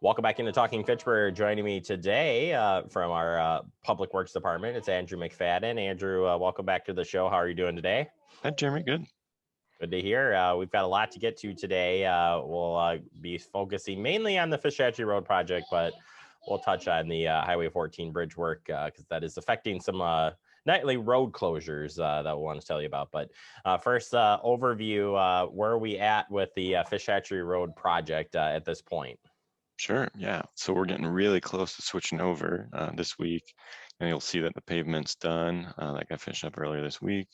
Welcome back into Talking Fitchburg. Joining me today from our Public Works Department, it's Andrew McFadden. Andrew, welcome back to the show. How are you doing today? Hi, Jeremy. Good. Good to hear. We've got a lot to get to today. We'll be focusing mainly on the Fish Hatchery Road project, but we'll touch on the Highway 14 bridge work because that is affecting some nightly road closures that we'll want to tell you about. But first, overview, where are we at with the Fish Hatchery Road project at this point? Sure. Yeah. So we're getting really close to switching over this week, and you'll see that the pavement's done. That got finished up earlier this week.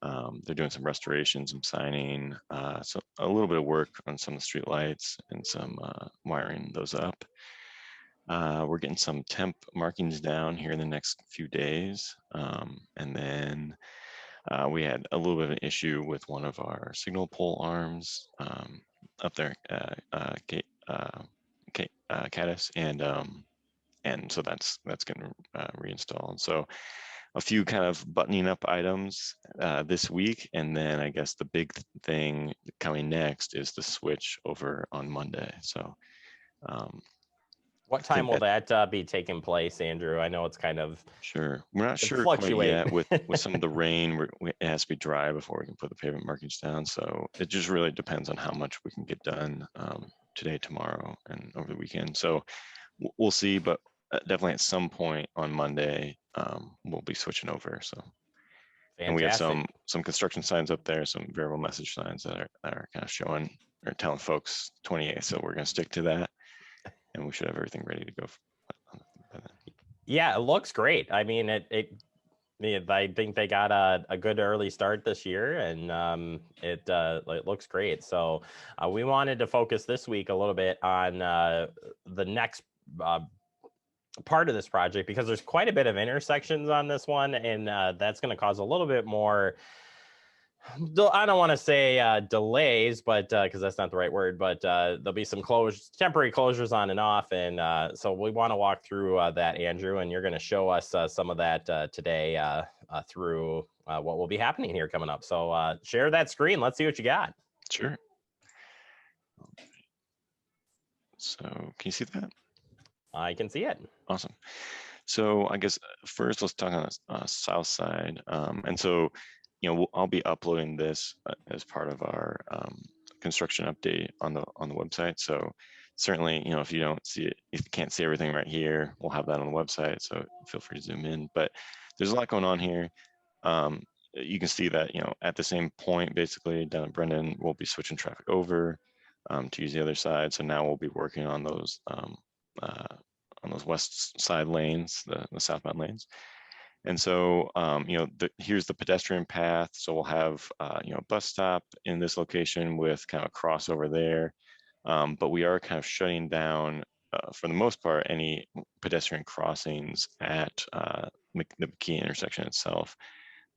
They're doing some restorations, some signing, so a little bit of work on some of the street lights and some wiring those up. We're getting some temp markings down here in the next few days. And then we had a little bit of an issue with one of our signal pole arms up there, Caddis, and so that's getting reinstalled. So a few kind of buttoning up items this week, and then I guess the big thing coming next is the switch over on Monday. So what time will that be taking place, Andrew? I know it's kind of sure. We're not sure quite yet with some of the rain. It has to be dry before we can put the pavement markings down. So it just really depends on how much we can get done today, tomorrow, and over the weekend. So we'll see, but definitely at some point on Monday, we'll be switching over. So, fantastic. And we have some construction signs up there, some variable message signs that are kind of showing or telling folks 28. So we're going to stick to that, and we should have everything ready to go by then. Yeah, it looks great. I mean, I think they got a good early start this year, and it looks great. So we wanted to focus this week a little bit on the next part of this project, because there's quite a bit of intersections on this one, and that's going to cause a little bit more, I don't want to say delays, but because that's not the right word, but there'll be some temporary closures on and off. And so we want to walk through that, Andrew, and you're going to show us some of that today through what will be happening here coming up. So share that screen. Let's see what you got. Sure. So can you see that? I can see it. Awesome. So I guess first let's talk on the south side. And so, I'll be uploading this as part of our construction update on the website. So certainly, if you don't see it, if you can't see everything right here, we'll have that on the website. So feel free to zoom in. But there's a lot going on here. You can see that, at the same point, basically down at Brendan, we'll be switching traffic over to use the other side. So now we'll be working on those west side lanes, the southbound lanes. And so, here's the pedestrian path. So we'll have, a bus stop in this location with kind of a crossover there. But we are kind of shutting down, for the most part, any pedestrian crossings at the McKee intersection itself.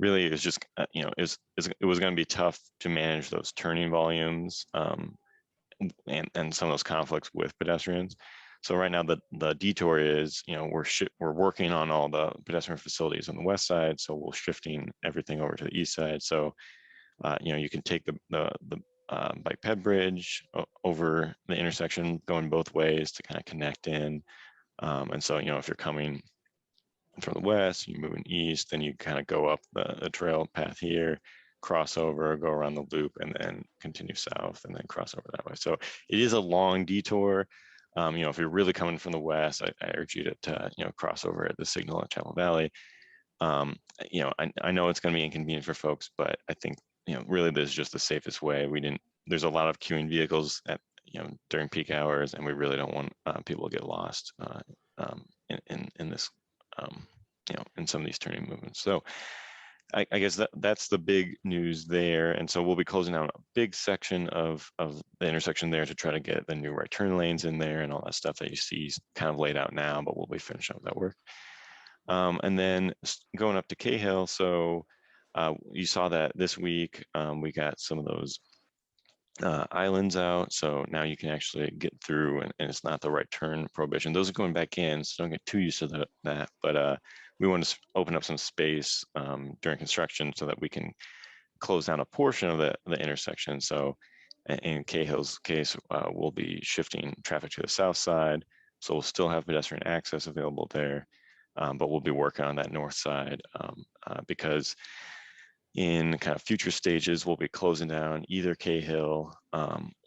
Really, it's just, it was going to be tough to manage those turning volumes and some of those conflicts with pedestrians. So right now the detour is, we're working on all the pedestrian facilities on the west side. So we're shifting everything over to the east side. So, you can take the bike ped bridge over the intersection going both ways to kind of connect in. And so, if you're coming from the west, you're moving east, then you kind of go up the trail path here, cross over, go around the loop, and then continue south and then cross over that way. So it is a long detour. If you're really coming from the west, I urge you to cross over at the signal at Chapel Valley. I know it's going to be inconvenient for folks, but I think really this is just the safest way. There's a lot of queuing vehicles at during peak hours, and we really don't want people to get lost in this in some of these turning movements. So I guess that's the big news there. And so we'll be closing out a big section of the intersection there to try to get the new right turn lanes in there and all that stuff that you see kind of laid out now, but we'll be finishing up that work. And then going up to Cahill. So you saw that this week, we got some of those islands out. So now you can actually get through and it's not the right turn prohibition. Those are going back in, so don't get too used to that. But we want to open up some space during construction so that we can close down a portion of the intersection. So In Cahill's case, we'll be shifting traffic to the south side. So we'll still have pedestrian access available there, but we'll be working on that north side because in kind of future stages, we'll be closing down either Cahill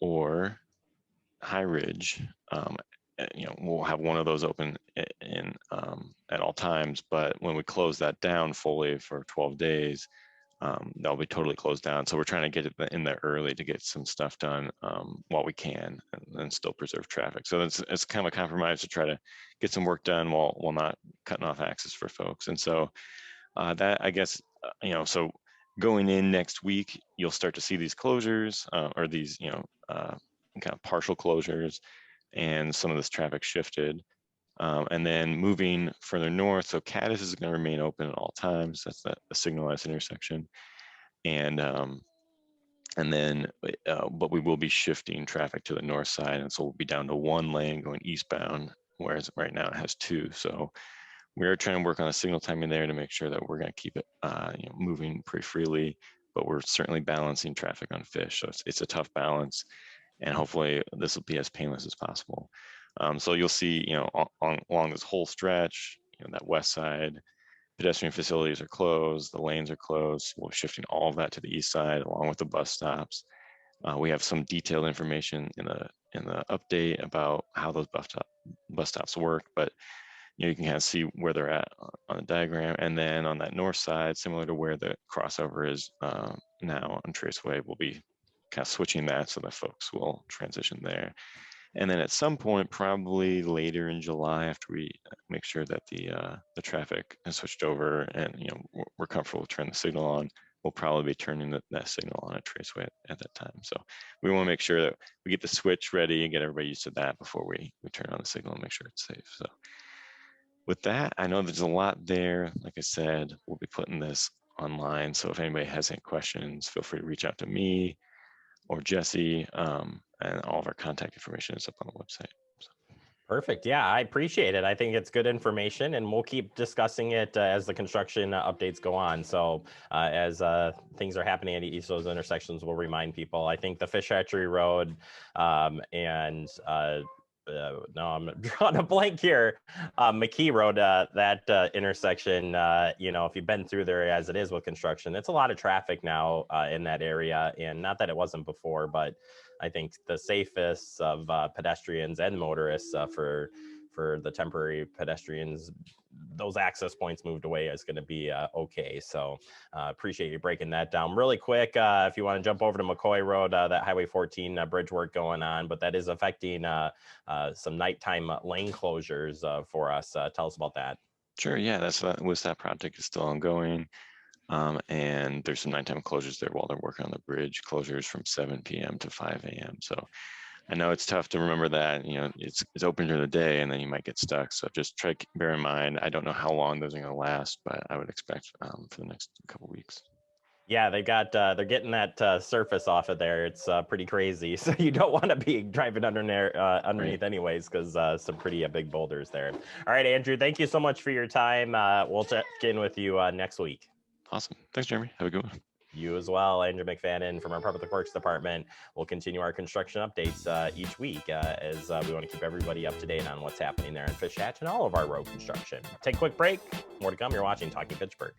or High Ridge. We'll have one of those open in at all times, but when we close that down fully for 12 days, that'll be totally closed down. So we're trying to get it in there early to get some stuff done while we can and still preserve traffic. So it's kind of a compromise to try to get some work done while not cutting off access for folks. And so that, I guess, so going in next week, you'll start to see these closures or these, kind of partial closures and some of this traffic shifted. And then moving further north, so Caddis is going to remain open at all times. That's that a signalized intersection. And then, but we will be shifting traffic to the north side. And so we'll be down to one lane going eastbound, whereas right now it has two. So we're trying to work on a signal timing there to make sure that we're going to keep it moving pretty freely, but we're certainly balancing traffic on Fish. So it's a tough balance, and hopefully this will be as painless as possible. So you'll see, along this whole stretch, that west side, pedestrian facilities are closed, the lanes are closed. We're shifting all of that to the east side along with the bus stops. We have some detailed information in the update about how those bus stops work, but you can kind of see where they're at on the diagram. And then on that north side, similar to where the crossover is now on Traceway, we'll be kind of switching that so that folks will transition there. And then at some point, probably later in July, after we make sure that the traffic has switched over and we're comfortable with turning the signal on, we'll probably be turning that signal on at Traceway at that time. So we want to make sure that we get the switch ready and get everybody used to that before we turn on the signal and make sure it's safe. So with that, I know there's a lot there. Like I said, we'll be putting this online. So if anybody has any questions, feel free to reach out to me or Jesse, and all of our contact information is up on the website. So. Perfect. Yeah, I appreciate it. I think it's good information, and we'll keep discussing it as the construction updates go on. So as things are happening at each of those intersections, we'll remind people. I think the Fish Hatchery Road and no, I'm drawing a blank here. McKee Road, that intersection, if you've been through there as it is with construction, it's a lot of traffic now in that area. And not that it wasn't before, but I think the safest of pedestrians and motorists for the temporary pedestrians, those access points moved away is going to be okay. So appreciate you breaking that down really quick. If you want to jump over to McCoy Road, that Highway 14 bridge work going on, but that is affecting some nighttime lane closures for us. Tell us about that. Sure. Yeah, that project is still ongoing. And there's some nighttime closures there while they're working on the bridge closures from 7 p.m. to 5 a.m. So I know it's tough to remember that, it's open during the day and then you might get stuck. So just try to bear in mind, I don't know how long those are going to last, but I would expect for the next couple of weeks. Yeah, they're getting that surface off of there. It's pretty crazy. So you don't want to be driving underneath Right. anyways, because some pretty big boulders there. All right, Andrew, thank you so much for your time. We'll check in with you next week. Awesome. Thanks, Jeremy. Have a good one. You as well, Andrew McFadden from our Public Works Department. We'll continue our construction updates each week as we want to keep everybody up to date on what's happening there in Fish Hatch and all of our road construction. Take a quick break. More to come. You're watching Talking Fitchburg.